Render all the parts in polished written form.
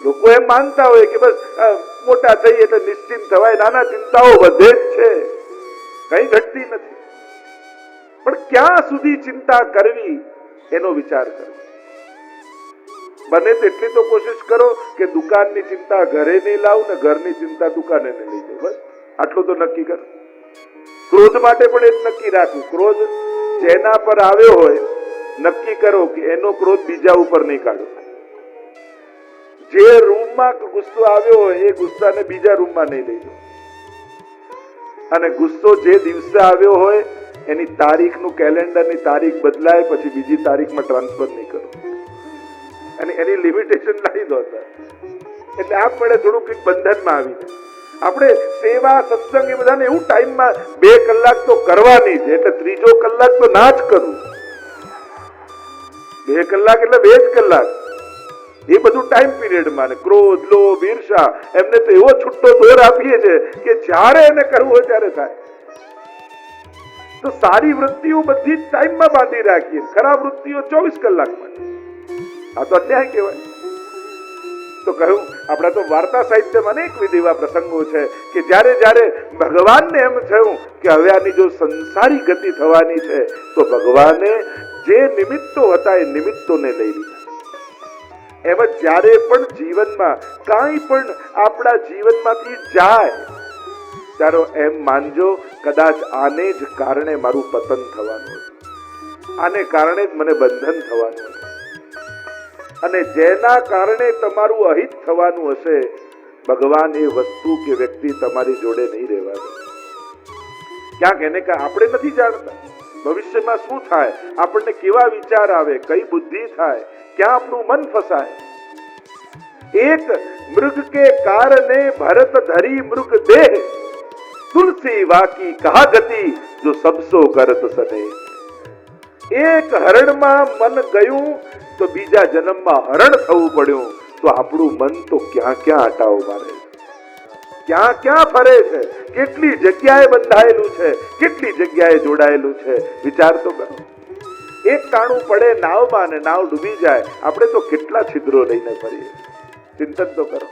લોકો એમ માનતા હોય કે બસ મોટા થઈ એટલે નિશ્ચિંત થવાય, નાના ચિંતાઓ વધે જ છે, કઈ ઘટતી નથી. પણ ક્યાં સુધી ચિંતા કરવી એનો વિચાર કરો. બને તેટલી તો કોશિશ કરો કે દુકાનની ચિંતા ઘરે નહીં લાવ ને ઘરની ચિંતા દુકાને નહીં લઈ જાવ. બસ આટલું તો નક્કી કરો. ક્રોધ માટે પણ એ જ નક્કી રાખવું. ક્રોધ જેના પર આવ્યો હોય નક્કી કરો કે એનો ક્રોધ બીજા ઉપર નહીં કાઢો. જે રૂમમાં ગુસ્સો આવ્યો હોય એ ગુસ્સાને બીજા રૂમમાં નહીં લઈ જાઓ. અને ગુસ્સો જે દિવસે આવ્યો હોય એની તારીખનું કેલેન્ડરની તારીખ બદલાય પછી બીજી તારીખમાં ટ્રાન્સફર નહીં કરો. અને એની લિમિટેશન લાવી દો. એટલે આપણે થોડું કંઈક બંધનમાં આવીને આપણે સેવા સત્સંગ એ બધાને એવું ટાઈમમાં 2 કલાક તો કરવાની છે, એટલે ત્રીજો કલાક તો ના જ કરવું. 2 કલાક એટલે 2 જ કલાક. એ બધું ટાઈમ પીરિયડમાં. ક્રોધ, લોભ, ઈર્ષા એમને તો એવો છૂટો દોર આપીએ છે કે જ્યારે એને કરવું હોય ત્યારે થાય. તો સારી વૃત્તિઓ બધી જ ટાઈમમાં બાંધી રાખીએ, ખરાબ વૃત્તિઓ 24 કલાકમાં. આ તો અન્યાય કહેવાય. તો કહ્યું આપણા તો વાર્તા સાહિત્યમાં અનેક વિધ એવા પ્રસંગો છે કે જ્યારે જ્યારે ભગવાનને એમ થયું કે હવે આની જો સંસારી ગતિ થવાની છે તો ભગવાને જે નિમિત્તો હતા એ નિમિત્તોને લઈ લીધા. એમ જ્યારે પણ જીવનમાં કાંઈ પણ આપણા જીવનમાંથી જાય ત્યારે એમ માનજો કદાચ આને જ કારણે મારું પતન થવાનું હતું, આને કારણે જ મને બંધન થવાનું હતું. અને જેના કારણે તમારું અહિત થવાનું હશે ભગવાન એ વસ્તુ કે વ્યક્તિ તમારી જોડે નહીં રહેવા દે. ક્યાંક એને આપણે નથી જાણતા ભવિષ્યમાં શું થાય, આપણને કેવા વિચાર આવે, કઈ બુદ્ધિ થાય, ક્યાં આપણું મન ફસાય. એક મૃગ કે કારણે ભરત ધરી મૃગ દેહ, તુલસી વાકી કહા ગતિ જો સબસો કરત સને. એક હરણમાં મન ગયું તો બીજા જન્મમાં હરણ થવું પડ્યું. તો આપણું મન તો ક્યાં ક્યાં આટાઓ મારે, ક્યાં ક્યાં ફરે છે, કેટલી જગ્યાએ બંધાયેલું છે, કેટલી જગ્યાએ જોડાયેલું છે. વિચાર તો કરો. એક ટાણું પડે નાવમાં ને નાવ ડૂબી જાય, આપણે તો કેટલા છિદ્રો લઈને ફરીએ. ચિંતન તો કરો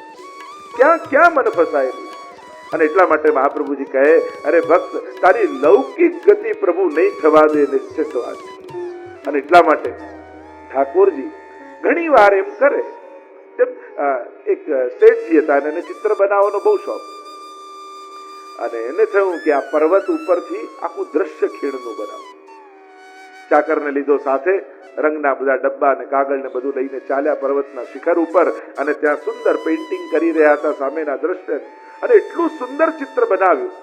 ક્યાં ક્યાં મન ફસાયેલું. અને એટલા માટે મહાપ્રભુજી કહે અરે ભક્ત તારી લૌકિક ગતિ પ્રભુ નહીં થવા દે, નિશ્ચિત વાત. અને એટલા માટે ઠાકોરજી ઘણી વાર એમ કરે. એક શેઠજી હતા અને એને ચિત્ર બનાવવાનો બહુ શોખ. અને એને થયું કે આ પર્વત ઉપરથી આખું દ્રશ્ય ખીણનું બનાવું. ચાકરને લીધો સાથે, રંગના બધા ડબ્બા અને કાગળ ને બધું લઈને ચાલ્યા પર્વતના શિખર ઉપર. અને ત્યાં સુંદર પેઇન્ટિંગ કરી રહ્યા હતા સામેના દ્રશ્ય. અને એટલું સુંદર ચિત્ર બનાવ્યું.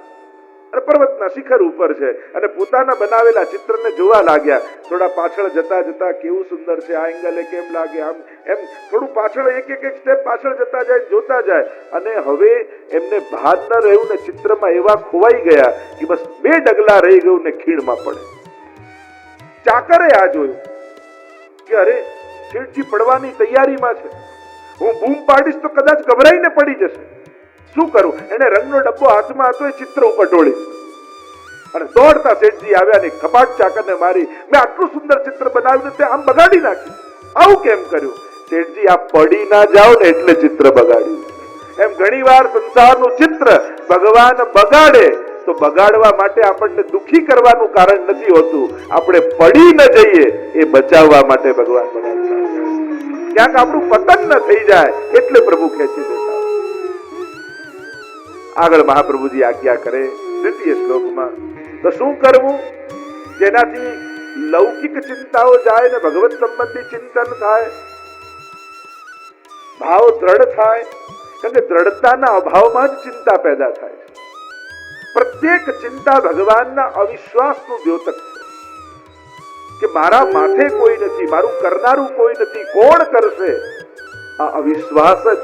અને પર્વતના શિખર ઉપર છે અને પોતાના બનાવેલા ચિત્રને જોવા લાગ્યા. થોડા પાછળ જતા જતા કેવું સુંદર છે, આ એંગલે કેમ લાગે, આમ એમ થોડું પાછળ એક સ્ટેપ પાછળ જતા જાય, જોતા જાય. અને હવે એમને ભાન ન રહ્યું ને ચિત્રમાં એવા ખોવાઈ ગયા કે બસ 2 ડગલા રહી ગયું ને ખીણમાં પડે. ચાકરે આ જોયું કે અરે શેઠજી પડવાની તૈયારીમાં છે, હું બૂમ પાડીશ તો કદાચ ગભરાઈને પડી જશે. શું કરું? એને રંગનો ડબ્બો હાથમાં હતો, એ ચિત્ર ઉપર ઢોળી અને દોડતા શેઠજી આવ્યા ને થપાટ ચાકરને મારી. મેં આટલું સુંદર ચિત્ર બનાવ્યું તે આમ બગાડી નાખ્યું. આવું કેમ કર્યું? શેઠજી આ પડી ના જાઓ ને એટલે ચિત્ર બગાડ્યું. એમ ઘણી વાર સંસારનું ચિત્ર ભગવાન બગાડે તો બગાડવા માટે આપણને દુખી કરવાનું કારણ નથી હોતું, આપણે પડી ન જઈએ એ બચાવવા માટે ભગવાન બગાડતા. ક્યાંક આપણું પતન ન થઈ જાય એટલે પ્રભુ ખેંચી દેતા. આગળ મહાપ્રભુજી આજ્ઞા કરે 2ય શ્લોકમાં, તો શું કરવું જેનાથી લૌકિક ચિંતાઓ જાય ને ભગવત સંબંધી ચિંતન થાય, ભાવ દ્રઢ થાય. કારણ કે દ્રઢતાના અભાવમાં જ ચિંતા પેદા થાય છે. પ્રત્યેક ચિંતા ભગવાનના અવિશ્વાસનું દ્યોતક છે કે મારા માથે કોઈ નથી, મારું કરનારું કોઈ નથી, કોણ કરશે? આ અવિશ્વાસ જ.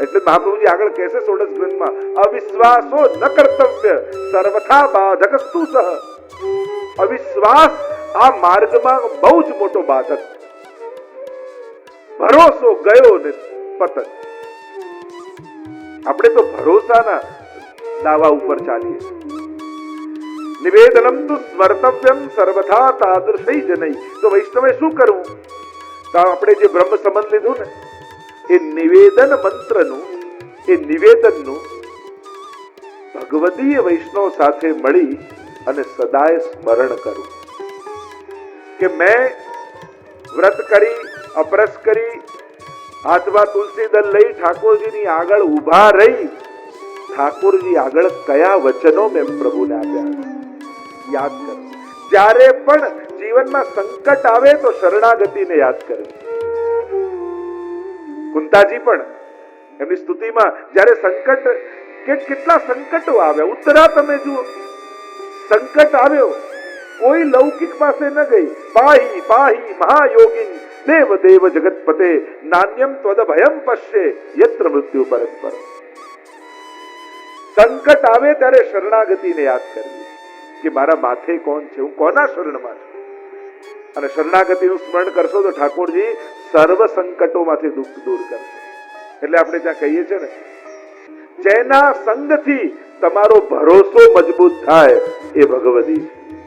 એટલે મહાપ્રભુજી આગળ કહેશે 16 ગ્રંથમાં, અવિશ્વાસો ન કર્તવ્ય સર્વથા બાધકસ્તુ સહ. અવિશ્વાસ આ માર્ગમાં બહુ જ મોટો બાધક. ભરોસો ગયો ને પતન. આપણે તો ભરોસાના દાવા ઉપર ચાલીએ. નિવેદનમ તુ સ્મર્તવ્યમ સર્વથા તાદૃશૈ જનૈ. તો વૈષ્ણવે શું કરવું? તો આપણે જે બ્રહ્મ સંબંધ લીધું ને, એ નિવેદન મંત્રનું, એ નિવેદનનું ભગવદીય વૈષ્ણવ સાથે મળી અને સદાય સ્મરણ કરું કે મેં વ્રત કરી, અપરસ કરી, હાથમાં તુલસી દળ લઈ ઠાકોરજીની આગળ ઊભા રહી ઠાકોરજી આગળ કયા વચનો મેં પ્રભુને આપ્યા યાદ કરો. જ્યારે પણ જીવનમાં સંકટ આવે તો શરણાગતિને યાદ કરવી. કુંતાજી પણ એમની સ્તુતિમાં જ્યારે સંકટ, કેટલા સંકટો આવ્યા, ઉત્તરા તમે જુઓ, સંકટ આવ્યો, કોઈ લૌકિક પાસે ન ગઈ. પાહી પાહી મહાયોગિન દેવ દેવ જગતપતે નાન્યમ ત્વદ ભયમ પશ્યે યત્ર મૃત્યુ પરસ્પર. સંકટ આવે ત્યારે શરણાગતિને યાદ કરવી કે મારા માથે કોણ છે, હું કોના શરણમાં છું. અને શરણાગતિનું સ્મરણ કરશો તો ઠાકોરજી સર્વ સંકટોમાંથી દુઃખ દૂર કરશે. એટલે આપણે ત્યાં કહીએ છીએ ને, જેના સંગથી તમારો ભરોસો મજબૂત થાય એ ભગવદી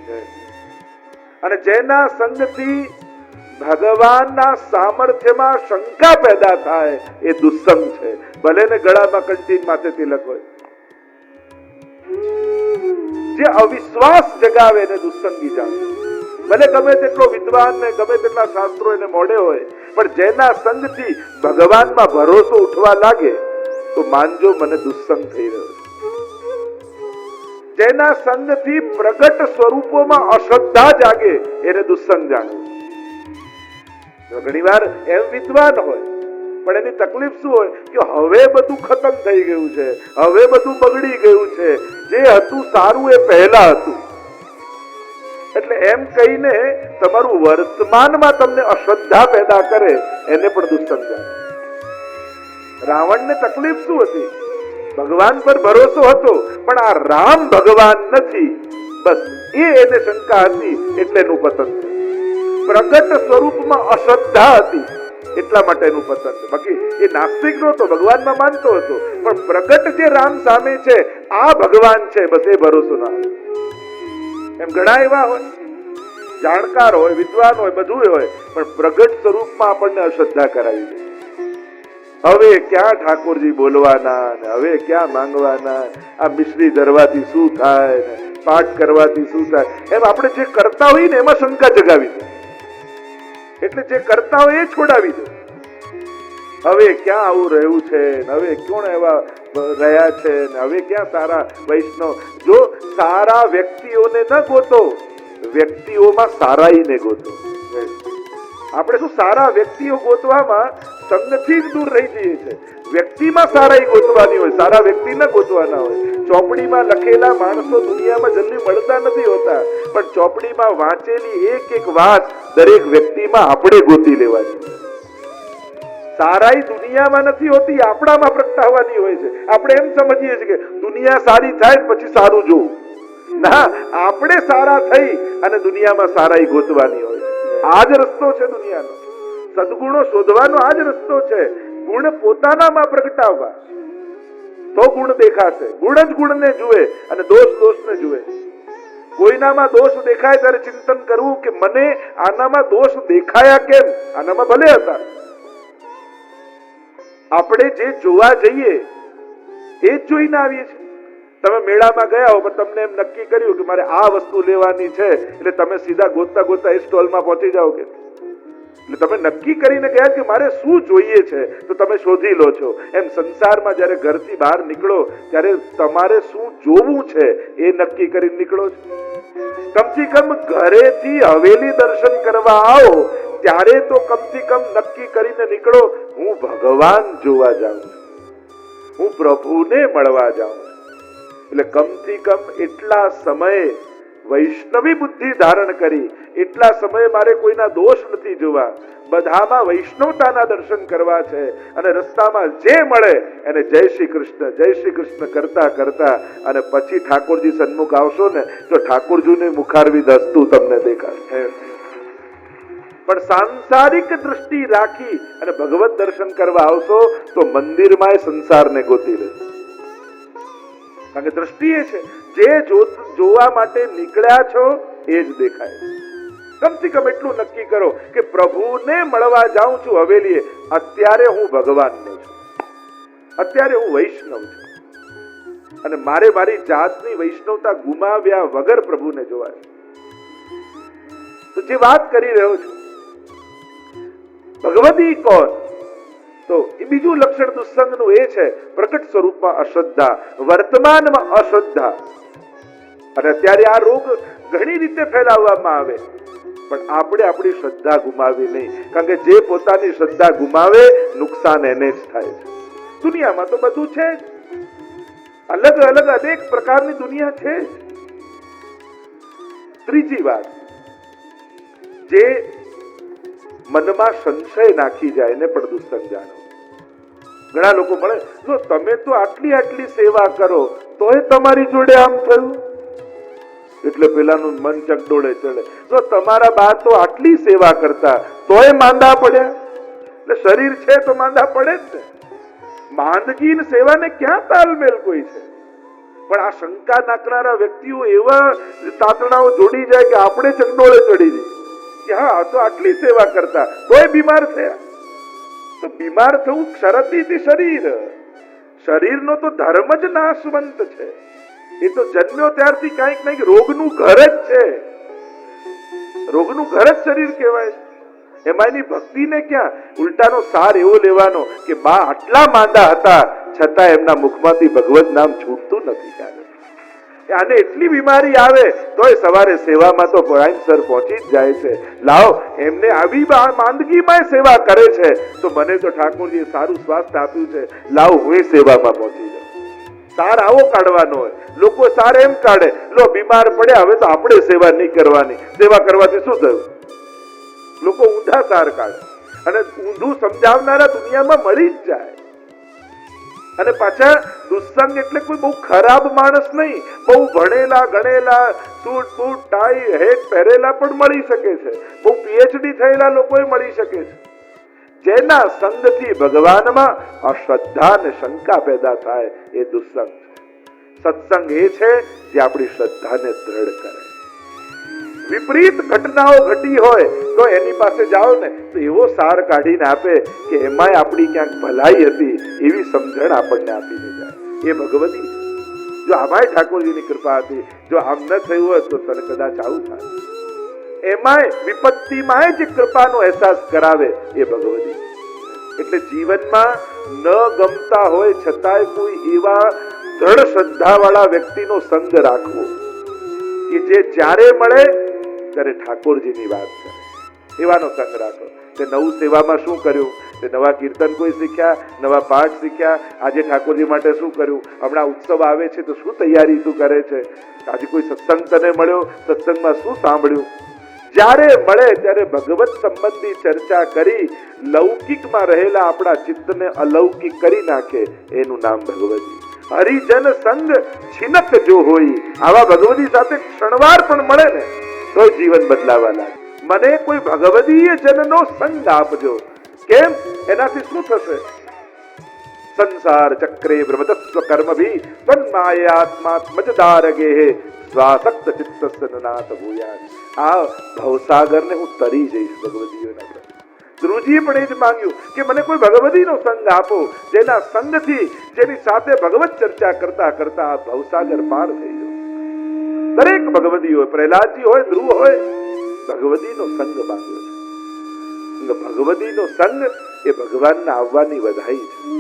છે, અને જેના સંગથી ભગવાનના સામર્થ્યમાં શંકા પેદા થાય એ દુસ્સંગ છે. ભલે ને ગળામાં કંઠી માથે તિલક હોય, જે અવિશ્વાસ જગાવે એને દુસ્સંગી જાણે. ભલે ગમે તેટલો વિદ્વાન ને ગમે તેટલા શાસ્ત્રો એને મોડે હોય, પણ જેના સંગથી ભગવાનમાં ભરોસો ઉઠવા લાગે તો માનજો મને દુસ્સંગ થઈ રહ્યો છે. જેના સંગથી પ્રગટ સ્વરૂપોમાં અશ્રદ્ધા જાગે એને દુસ્સંગ જાણવું. ઘણી વાર એમ વિદ્વાન હોય પણ એની તકલીફ શું હોય કે હવે બધું ખતમ થઈ ગયું છે, હવે બધું બગડી ગયું છે, જે હતું સારું એ પહેલા હતું. એટલે એમ કહીને તમારું વર્તમાનમાં તમને અશ્રદ્ધા પેદા કરે એને પણ દુસ્સંગ જાણે. રાવણને તકલીફ શું હતી? ભગવાન પર ભરોસો હતો પણ આ રામ ભગવાન નથી, બસ એ એને શંકા હતી એટલે એનું પતન થયું. પ્રગટ સ્વરૂપમાં અશ્રદ્ધા હતી એટલા માટે એનું પતન. બાકી એ નાસ્તિક નહોતો, ભગવાનમાં માનતો હતો, પણ પ્રગટ જે રામ સામે છે આ ભગવાન છે, બસ એ ભરોસો ના હતો. એમ ઘણા એવા હોય, જાણકાર હોય, વિદ્વાન હોય, બધું હોય, પણ પ્રગટ સ્વરૂપમાં આપણને અશ્રદ્ધા કરાવી દે. હવે ક્યાં ઠાકોરજી બોલવાના, હવે ક્યાં માંગવાના, આ મિશ્રી ધરવાથી શું થાય, પાઠ કરવાથી શું થાય, એમ આપણે જે કરતા હોઈએ ને એમાં શંકા જગાવી દે. એટલે જે કરતા હોય એ છોડાવી દે. હવે ક્યાં આવું રહ્યું છે, હવે કોણ એવા રહ્યા છે, હવે ક્યાં સારા વૈષ્ણવ. જો સારા વ્યક્તિઓને ન ગોતો, વ્યક્તિઓમાં સારાઈને ગોતો. આપણે શું સારા વ્યક્તિઓ ગોતવામાં સંગથી જ દૂર રહી જઈએ છીએ. વ્યક્તિમાં સારાઈ ગોતવાની હોય, સારા વ્યક્તિ ન ગોતવાના હોય. ચોપડીમાં લખેલા માણસો દુનિયામાં જલ્દી મળતા નથી હોતા, પણ ચોપડીમાં વાંચેલી એક એક વાત દરેક વ્યક્તિમાં આપણે ગોતી લેવાની. સારાઈ દુનિયામાં નથી હોતી, આપણામાં પ્રગટાવવાની હોય છે. આપણે એમ સમજીએ છીએ કે દુનિયા સારી થાય પછી સારું જોવું. ના, આપણે સારા થઈ અને દુનિયામાં સારાઈ ગોતવાની હોય છે. આ જ રસ્તો છે દુનિયાનો. સદગુણો શોધવાનો આ જ રસ્તો છે. ગુણ પોતાનામાં પ્રગટાવવા તો ગુણ દેખાશે. ગુણ જ ગુણને જુએ અને દોષ દોષને જુએ. કોઈનામાં દોષ દેખાય ત્યારે ચિંતન કરવું કે મને આનામાં દોષ દેખાયા કેમ? આનામાં ભલે હતા. આપણે જે જોવા જઈએ એ જ જોઈને આવીએ છીએ. તમે મેળામાં ગયા હો પણ તમને એમ નક્કી કર્યું કે મારે આ વસ્તુ લેવાની છે, એટલે તમે સીધા ગોતતા ગોતતા એ સ્ટોલમાં પહોંચી જાઓ કે? એટલે તમે નક્કી કરીને ગયા કે મારે શું જોઈએ છે તો તમે શોધી લો છો. એમ સંસારમાં જ્યારે ઘરથી બહાર નીકળો ત્યારે તમારે શું જોવું છે એ નક્કી કરીને નીકળો છો. કમથી કમ ઘરેથી હવેલી દર્શન કરવા આવો ત્યારે તો કમથી કમ નક્કી કરીને નીકળો, હું ભગવાન જોવા જાઉં છું, હું પ્રભુને મળવા જાઉં છું. એટલે કમથી કમ એટલા સમયે વૈષ્ણવી બુદ્ધિ ધારણ કરી, એટલા સમયે મારે કોઈના દોષ નથી જોવા, બધામાં વૈષ્ણવતાના દર્શન કરવા છે. અને રસ્તામાં જે મળે એને જય શ્રી કૃષ્ણ કરતા કરતા અને પછી ઠાકોરજી સન્મુખ આવશો ને તો ઠાકોરજીને મુખારવી દસતું તમને દેખાશે. પણ સાંસારિક દ્રષ્ટિ રાખી અને ભગવત દર્શન કરવા આવશો તો મંદિરમાં સંસારને ગોતી લેશે. કારણ કે દ્રષ્ટિ એ છે, જે જોવા માટે નીકળ્યા છો એ જ દેખાય. કમથી કમ એટલું નક્કી કરો કે પ્રભુને મળવા જાઉં છું હવેલીએ, અત્યારે હું ભગવાનનો છું, અત્યારે હું વૈષ્ણવ છું અને મારે મારી જાતની વૈષ્ણવતા ગુમાવ્યા વગર પ્રભુને જોવા છે. તો જે વાત કરી રહ્યો છું, ભગવતી કોણ? તો એ બીજું લક્ષણ દુસ્સંગનું એ છે, પ્રકટ સ્વરૂપમાં અશ્રદ્ધા, વર્તમાનમાં અશ્રદ્ધા. અને અત્યારે આ રોગ ઘણી રીતે ફેલાવવામાં આવે, પણ આપણે આપણી શ્રદ્ધા ગુમાવી નહીં, કારણ કે જે પોતાની શ્રદ્ધા ગુમાવે નુકસાન એને જ થાય છે. દુનિયામાં તો બધું છે જ, અલગ અલગ અનેક પ્રકારની દુનિયા છે જ. ત્રીજી વાત, જે મનમાં સંશય નાખી જાય એને પણ દુસ્સંગ જાણો. ઘણા લોકો મળે, જો તમે તો આટલી આટલી સેવા કરો તોય તમારી જોડે આમ થયું, એટલે પેલાનું મન ચકડોળે ચડે. જો તમારા બા તો આટલી સેવા કરતા તોય માંદા પડ્યા, એટલે શરીર છે તો માંદા પડે જ ને. માંદગી ને સેવાને ક્યાં તાલમેલ કોઈ છે? પણ આ શંકા નાખનારા વ્યક્તિઓ એવા તાતણાઓ જોડી જાય કે આપણે ચકડોળે ચડી જઈએ કે હા તો આટલી સેવા કરતા તોય બીમાર થયા. તો બીમાર થવું શરતી શરીર, શરીરનો તો ધર્મ જ નાશવંત છે. એ તો જન્મ્યો ત્યારથી કઈક કઈક રોગનું ઘર જ છે, રોગનું ઘર જ શરીર કહેવાય. એમાં એની ભક્તિને ક્યાં? ઉલટાનો સાર એવો લેવાનો કે બા આટલા માંદા હતા છતાં એમના મુખમાંથી ભગવત નામ છૂટતું નથી. આને એટલી બીમારી આવે તોય સવારે સેવામાં તો ટાઈમસર પહોંચી જ જાય છે. લાવો, એમને આવી માંદગીમાં સેવા કરે છે તો મને તો ઠાકોરજીએ સારું સ્વાસ્થ્ય આપ્યું છે, લાવો હું સેવામાં પહોંચી જાઉં. સાર આવો કાઢવાનો હોય. લોકો સાર એમ કાઢે, લો બીમાર પડ્યા હવે તો આપણે સેવા નહીં કરવાની, સેવા કરવાથી શું થયું? લોકો ઊંધા સાર કાઢે અને ઊંધું સમજાવનારા દુનિયામાં મળી જ જાય. અને પાછા દુસ્સંગ એટલે કોઈ બહુ ખરાબ માણસ નહીં, બહુ ભણેલા ગણેલા સૂટ બૂટ ટાઈ હેટ પહેરેલા પણ મળી શકે છે, બહુ પીએચડી થયેલા લોકો મળી શકે છે. જેના સંગથી ભગવાનમાં અશ્રદ્ધા અને શંકા પેદા થાય એ દુસ્સંગ. સત્સંગ એ છે જે આપણી શ્રદ્ધાને દ્રઢ કરે. વિપરીત ઘટનાઓ ઘટી હોય તો એની પાસે જાઓ ને તો એવો સાર કાઢીને આપે કે એમાંય આપણી ક્યાંક ભલાઈ હતી એવી સમજણ આપણને આપીને જાય. એ ભગવતી. જો આમાંય ઠાકોરજીની કૃપા હતી, જો આમ ન થયું હોય તો તને કદાચ આવું થાય. એમાંય વિપત્તિમાંય જે કૃપાનો અહેસાસ કરાવે એ ભગવતી. એટલે જીવનમાં ન ગમતા હોય છતાંય કોઈ એવા દ્રઢ શ્રદ્ધા વાળા વ્યક્તિનો સંગ રાખવો કે જે જ્યારે મળે ત્યારે ઠાકોરજીની વાત કરે, એવાનો સંગ રાખો. તે નવું સેવામાં શું કર્યું, તે નવા કીર્તન કોઈ શીખ્યા, નવા પાઠ શીખ્યા, આજે ઠાકોરજી માટે શું કર્યું, હમણાં ઉત્સવ આવે છે તો શું તૈયારી તું કરે છે, આજે કોઈ સત્સંગ તને મળ્યો, સત્સંગમાં શું સાંભળ્યું. જ્યારે મળે ત્યારે ભગવત સંબંધી ચર્ચા કરી લૌકિકમાં રહેલા આપણા ચિત્તને અલૌકિક કરી નાખે એનું નામ ભગવતી. હરિજન સંગ છિનક જો હોય, આવા ભગવતી સાથે ક્ષણવાર પણ મળે ને તો જીવન બદલાવા લાગે. મને કોઈ ભગવદીય જનનો સંગ આપજો. કેમ? એનાથી શું થશે? સંસાર ચક્રે ભ્રમતસ્વ કર્મભી તન્માયાત્માત્મજદાર ગેહે સ્વાસક્ત ચિત્તસ્ય નાથ ભૂયાત. આ ભવસાગરને હું તરી જઈશ ભગવદીઓના પ્રતિ. ધ્રુવજીએ પણ એ જ માંગ્યું કે મને કોઈ ભગવદીનો સંગ આપો, જેના સંગથી, જેની સાથે ભગવત ચર્ચા કરતા કરતા આ ભવસાગર પાર થઈ ગયો. દરેક ભગવદી હોય, પ્રહલાદજી હોય, ધ્રુવ હોય, ભગવદીનો સંગ માંગ્યો છે. ભગવદીનો સંગ એ ભગવાનના આવવાની વધાઈ છે.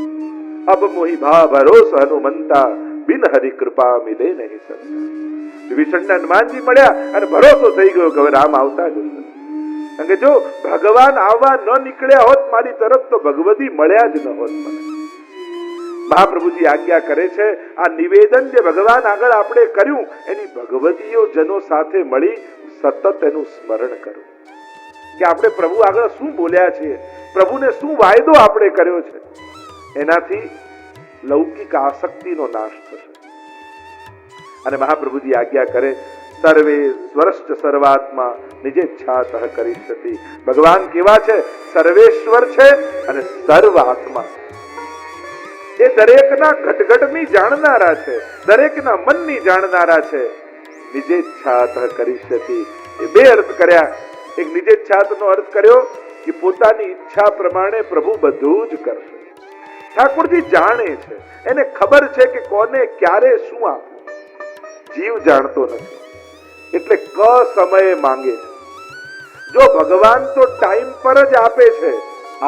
અબ મોહી ભા ભરોસ હનુમંતા બિન હરિ કૃપા મિલે નહીં સંતા. વિભીષણને હનુમાનજી મળ્યા અને ભરોસો થઈ ગયો કે હવે રામ આવતા જ હશે. કારણ કે જો ભગવાન આવવા ન નીકળ્યા હોત મારી તરફ તો ભગવદી મળ્યા જ ન હોત મને. મહાપ્રભુજી આજ્ઞા કરે છે, આ નિવેદન જે ભગવાન આગળ આપણે કર્યું એની ભગવદીઓ જનો સાથે મળી સતત એનું સ્મરણ કરો કે આપણે પ્રભુ આગળ શું બોલ્યા છીએ, પ્રભુને શું વાયદો આપણે કર્યો છે. એનાથી લૌકિક આસક્તિનો નાશ થશે. અને મહાપ્રભુજી આજ્ઞા કરે, સર્વે સ્વરશ્ચ સર્વાત્મા નિજેચ્છાતઃ કરિષ્યતિ. ભગવાન કેવા છે? સર્વેશ્વર છે અને સર્વ આત્મા. એ દરેકના ઘટઘટની જાણનારા છે, દરેકના મનની જાણનારા છે. નિજેચ્છાતઃ કરિષ્યતિ. એ બે અર્થ કર્યા એક નિજેચ્છાતનો અર્થ કર્યો કે પોતાની ઈચ્છા પ્રમાણે પ્રભુ બધું જ કરશે. ઠાકોરજી જાણે છે, એને ખબર છે કે કોને ક્યારે શું આપવું. જીવ જાણતો નથી એટલે ક સમયે માંગે છે. જો ભગવાન તો ટાઈમ પર જ આપે છે,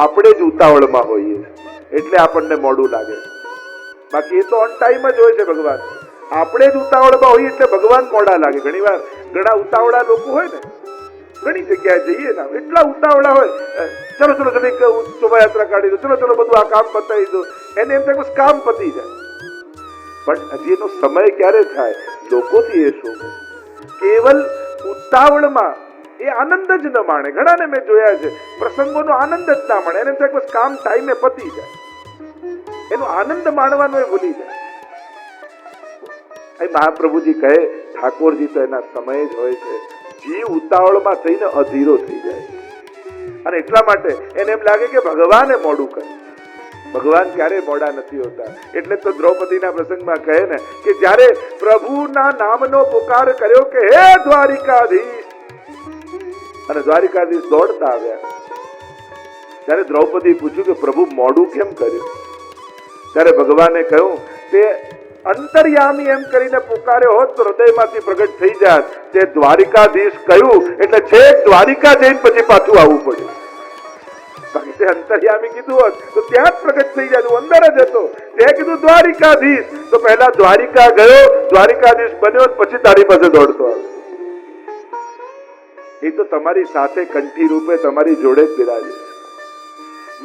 આપણે જ ઉતાવળમાં હોઈએ એટલે આપણને મોડું લાગે છે. બાકી એ તો ઓન ટાઈમ જ હોય છે ભગવાન. આપણે જ ઉતાવળમાં હોઈએ એટલે ભગવાન મોડા લાગે. ઘણીવાર ઘણા ઉતાવળા લોકો હોય ને, ઘણી જગ્યાએ જઈએ ને, એટલા ઉતાવળા હોય, ચલો ચલો ચલો શોભાયાત્રા કાઢી દો, ચલો ચલો બધું આ કામ પતાવી દો, એને એમ થાય બસ કામ પતી જાય. પણ હજી એનો સમય ક્યારે થાય, લોકોથી એ શોભે. કેવલ ઉતાવળમાં એ આનંદ જ ન માણે. ઘણાને મેં જોયા છે, પ્રસંગોનો આનંદ જ ના માણે. એને એમ થાય બસ કામ ટાઈમે પતી જાય, એનો આનંદ માણવાનો એ ભૂલી જાય. મહાપ્રભુજી કહે ઠાકોરજી તો એના સમય જ હોય છે. જીવ ઉતાવળમાં થઈને અધીરો થઈ જાય અને એટલા માટે એને એમ લાગે કે ભગવાને મોડું કરે. ભગવાન ક્યારે મોડા નથી હોતા. એટલે તો દ્રૌપદીના પ્રસંગમાં કહે ને કે જ્યારે પ્રભુના નામનો પુકાર કર્યો કે હે દ્વારિકાધીશ, અને દ્વારિકાધીશ દોડતા આવ્યા. ત્યારે દ્રૌપદી પૂછ્યું કે પ્રભુ મોડું કેમ કર્યું? ત્યારે ભગવાને કહ્યું તે અંતર્યામી એમ કરીને પુકાર્યો હોત તો હૃદયમાંથી પ્રગટ થઈ જાત. તે દ્વારિકાધીશ કહ્યું એટલે છેક દ્વારિકા જઈને પછી પાછું આવવું પડ્યું. બાકી તે અંતર્યામી કીધું હોત તો ત્યાં જ પ્રગટ થઈ જાય. અંદર જ હતો. તે કીધું દ્વારિકાધીશ તો પહેલા દ્વારિકા ગયો, દ્વારિકાધીશ બન્યો, પછી તારી પાસે દોડતો આવ્યો. એ તો તમારી સાથે કંઠી રૂપે તમારી જોડે જ બિરાજે.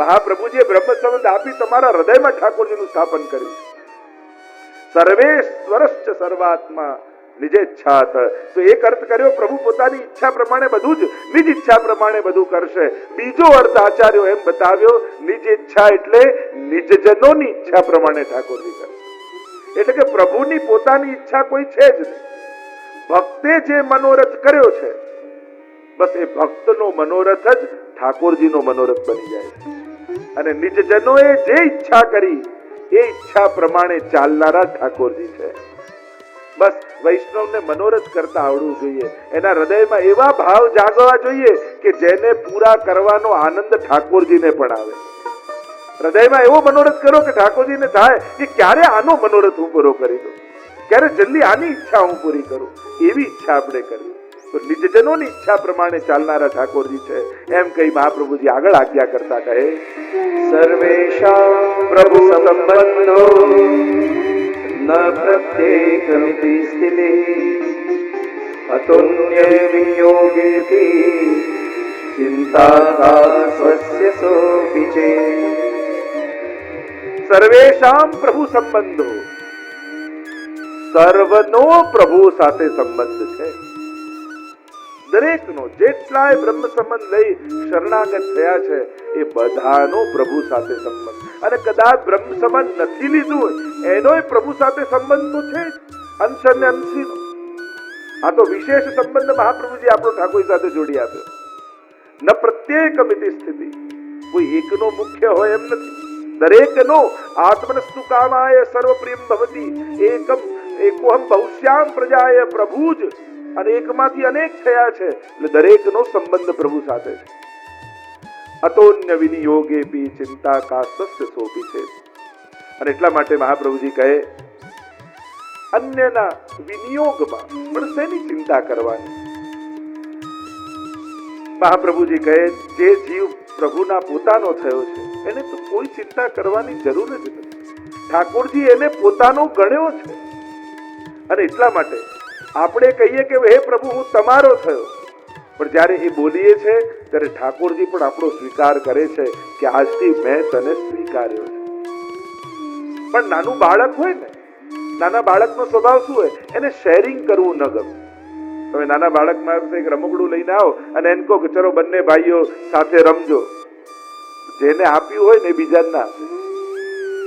મહાપ્રભુજીએ બ્રહ્મ સંબંધ આપી તમારા હૃદયમાં ઠાકોરજીનું સ્થાપન કર્યું. સર્વેશ્વરશ્ચ સર્વાત્મા નિજેચ્છાત. તો એક અર્થ કર્યો પ્રભુ પોતાની ઈચ્છા પ્રમાણે બધું જ નિજ ઈચ્છા પ્રમાણે બધું કરશે. બીજો અર્થ આચાર્યો એમ બતાવ્યો નિજ ઈચ્છા એટલે નિજજનોની ઈચ્છા પ્રમાણે ઠાકોરજી કરશે. એટલે કે પ્રભુની પોતાની ઈચ્છા કોઈ છે જ નહીં. ભક્તે જે મનોરથ કર્યો છે, બસ એ ભક્તનો મનોરથ જ ઠાકોરજીનો મનોરથ બની જાય છે. અને નિજજનોએ જે ઈચ્છા કરી એ ઈચ્છા પ્રમાણે ચાલનારા ઠાકોરજી છે. બસ વૈષ્ણવને મનોરથ કરતા આવડવું જોઈએ. એના હૃદયમાં એવા ભાવ જાગવા જોઈએ કે જેને પૂરા કરવાનો આનંદ ઠાકોરજીને પણ આવે. હૃદયમાં એવો મનોરથ કરો કે ઠાકોરજીને થાય કે ક્યારે આનો મનોરથ હું પૂરો કરી દઉં, ક્યારે જલ્દી આની ઈચ્છા હું પૂરી કરું. એવી ઈચ્છા આપણે કરવી. તો નિજજનોની ઈચ્છા પ્રમાણે ચાલનારા ઠાકોરજી છે એમ કહી મહાપ્રભુજી આગળ આજ્ઞા કરતા કહે સર્વેષાં પ્રભુ સંબંધો ન પ્રત્યેકમિતિ સ્થિતિ અતોન્ય વિયોગેથી ચિંતા સ્વસ્ય સોપી ચે. સર્વેષાં પ્રભુ સંબંધો, સર્વનો પ્રભુ સાથે સંબંધ છે. દરેકનો, જેટલાય બ્રહ્મ સંબંધ લઈ શરણાગત થયા છે એ બધાનો પ્રભુ સાથે સંબંધ. અને કદાચ બ્રહ્મ સંબંધ નથી લીધું હોય એનોય પ્રભુ સાથે સંબંધ તો છે જ, અંશ અને અંશીનો. આ તો વિશેષ સંબંધ મહાપ્રભુજી આપણો ઠાકોર સાથે જોડી આપ્યો. ન પ્રત્યેકમિતિ સ્થિતિ, કોઈ એકનો મુખ્ય હોય એમ નથી. દરેકનો આત્મનસ્તુ કામાય સર્વપ્રિયમ ભવતી એકમ એકોહમ બહુશ્યામ પ્રજાય પ્રભુ જ. અને એકમાંથી અનેક થયા છે એટલે દરેકનો સંબંધ પ્રભુ સાથે છે. અતોન્ય વિનિયોગેપી ચિંતા કાસ્ય સોપી છે. અને એટલા માટે મહાપ્રભુજી કહે અન્યના વિનિયોગમાં પણ શેની ચિંતા કરવાની. મહાપ્રભુજી કહે જે જીવ પ્રભુના પોતાનો થયો છે એને તો કોઈ ચિંતા કરવાની જરૂર જ નથી. ઠાકોરજી એને પોતાનો ગણ્યો છે. અને એટલા માટે આપણે કહીએ કે હે પ્રભુ હું તમારો થયો, પણ જ્યારે એ બોલીએ છે ત્યારે ઠાકોરજી પણ આપણો સ્વીકાર કરે છે કે આજથી મેં તને સ્વીકાર્યો છે. પણ નાનું બાળક હોય ને, નાના બાળકનો સ્વભાવ શું હોય, એને શેરિંગ કરવું ન ગમે. તમે નાના બાળકમાં એક રમકડું લઈને આવો અને એને કહો કે ચલો બંને ભાઈઓ સાથે રમજો, જેને આપ્યું હોય ને બીજાને ના આપે.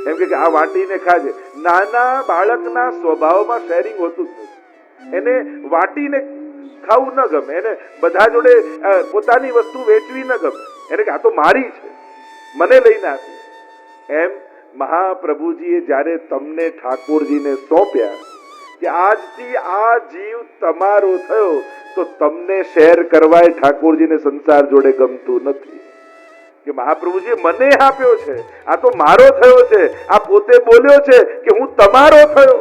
એમ કે આ વાટીને ખાજે. નાના બાળકના સ્વભાવમાં શેરિંગ હોતું જ નથી. એને વાટીને ખાવું ન ગમે, એને બધા જોડે પોતાની વસ્તુ વેચવી ન ગમે. એને કે આ તો મારી છે, મને લઈને આપી. એમ મહાપ્રભુજીએ જ્યારે તમને ઠાકોરજીને સોંપ્યા કે આજથી આ જીવ તમારો થયો તો તમને શેર કરવાય ઠાકોરજીને સંસાર જોડે ગમતું નથી કે મહાપ્રભુજી મને આપ્યો છે, આ તો મારો થયો છે, આ પોતે બોલ્યો છે કે હું તમારો થયો.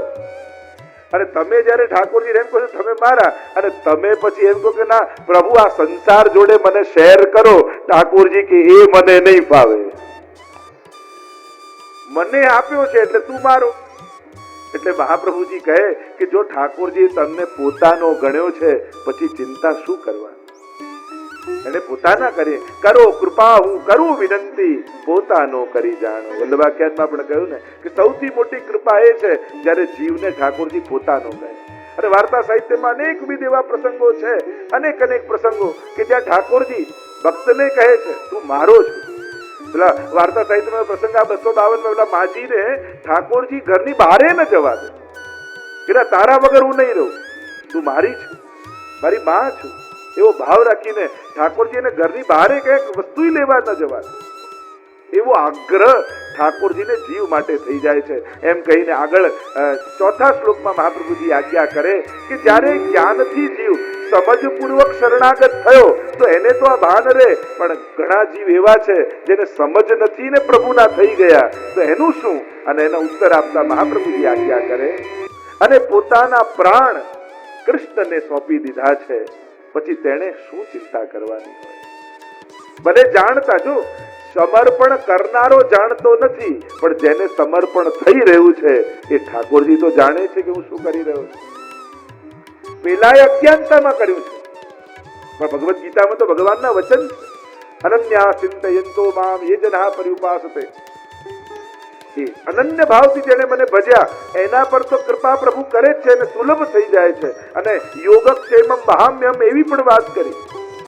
અને તમે જયારે ઠાકોરજી એમ કહો છો તમે મારા, અને તમે પછી એમ કહો કે ના પ્રભુ આ સંસાર જોડે મને શેર કરો, ઠાકોરજી કે એ મને નહીં ફાવે, મને આપ્યો છે એટલે તું મારો. એટલે મહાપ્રભુજી કહે કે જો ઠાકોરજી તમને પોતાનો ગણ્યો છે પછી ચિંતા શું કરવાની, એને પોતાના કરીએ કરો કૃપા હું કરું વિનંતી પોતાનો કરી જાણો. વલ્લભાખ્યાનમાં પણ કહ્યું ને કે સૌથી મોટી કૃપા એ છે જ્યારે જીવને ઠાકોરજી પોતાનો કહે. અને વાર્તા સાહિત્યમાં અનેકવિધ એવા પ્રસંગો છે, અનેક પ્રસંગો કે જ્યાં ઠાકોરજી ભક્તને કહે છે તું મારો છું. પેલા વાર્તા સાહિત્યમાં પ્રસંગ આ 252 પેલા માજીને ઠાકોરજી ઘરની બહારે ન જવા દે કે તારા વગર હું નહીં રહું, તું મારી છું, મારી માં છું, એવો ભાવ રાખીને ઠાકોરજી એને ઘરની બહારે કઈક વસ્તુ લેવા ન જવા દે. એવો આગ્રહ ઠાકોરજીને જીવ માટે થઈ જાય છે. એમ કહીને આગળ 4થા શ્લોકમાં મહાપ્રભુજી આજ્ઞા કરે કે જ્યારે જ્ઞાનથી જીવ સમજપૂર્વક શરણાગત થયો તો એને તો આ ભાન રહે, પણ ઘણા જીવ એવા છે જેને સમજ નથી ને પ્રભુના થઈ ગયા, તો એનું શું? અને એનો ઉત્તર આપતા મહાપ્રભુજી આજ્ઞા કરે અને પોતાના પ્રાણ કૃષ્ણને સોંપી દીધા છે, પછી તેણે શું ચિંતા કરવાની હોય. ભલે જાણતા, જો સમર્પણ કરનારો જાણતો નથી, પણ જેને સમર્પણ થઈ રહ્યું છે એ ઠાકોરજી તો જાણે છે કે હું શું કરી રહ્યો છું. પેલાએ અજ્ઞાનતામાં કર્યું છે, પણ ભગવદ ગીતામાં તો ભગવાનના વચન છે અનન્યા ચિંતયંતો મામ યે જનાઃ પર્યુપાસતે. એ અનન્ય ભાવથી જેને મને ભજ્યા એના પર તો કૃપા પ્રભુ કરે જ છે અને સુલભ થઈ જાય છે. અને યોગક્ષેમમ વહામ્યમ એવી પણ વાત કરી